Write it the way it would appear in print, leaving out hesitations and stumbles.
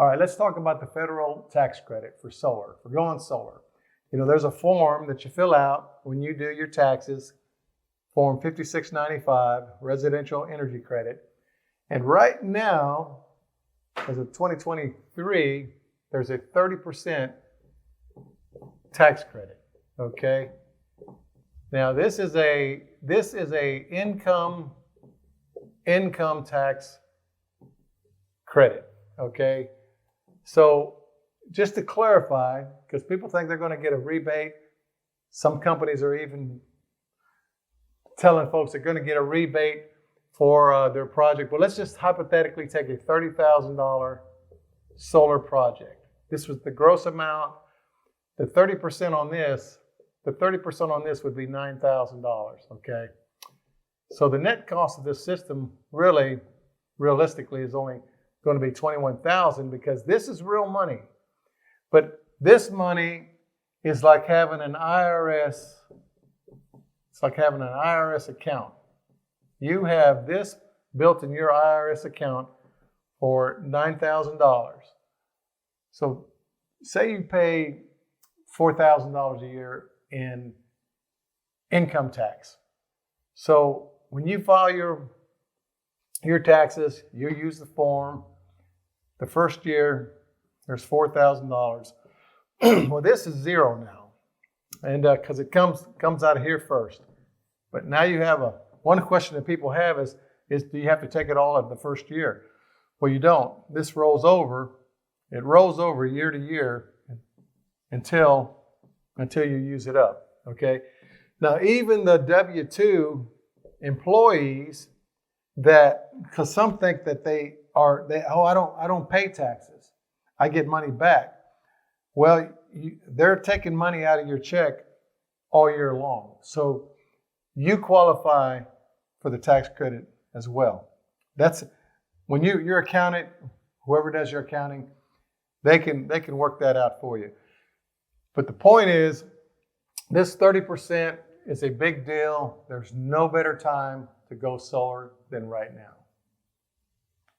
All right, let's talk about the federal tax credit for solar, for going solar. There's a form that you fill out when you do your taxes, Form 5695, Residential Energy Credit. And right now, as of 2023, there's a 30% tax credit, okay? Now, this is a income tax credit, okay? So just to clarify, because people think they're going to get a rebate, some companies are even telling folks they're going to get a rebate for their project. But let's just hypothetically take a $30,000 solar project. This was the gross amount. The 30% on this would be $9,000, okay? So the net cost of this system realistically is only going to be $21,000 because this is real money. But this money is like having an IRS. It's like having an IRS account. You have this built in your IRS account for $9,000. So say you pay $4,000 a year in income tax. So when you file your taxes, you use the form. The first year, there's $4,000. Well, this is zero now, and because it comes out of here first. But now you have one question that people have is do you have to take it all in the first year? Well, you don't. This rolls over. It rolls over year to year until you use it up. Okay. Now, even the W-2 employees because some think that I don't pay taxes, I get money back. Well, they're taking money out of your check all year long, so you qualify for the tax credit as well. That's when your accountant, whoever does your accounting, they can work that out for you. But the point is, this 30% is a big deal. There's no better time to go solar than right now.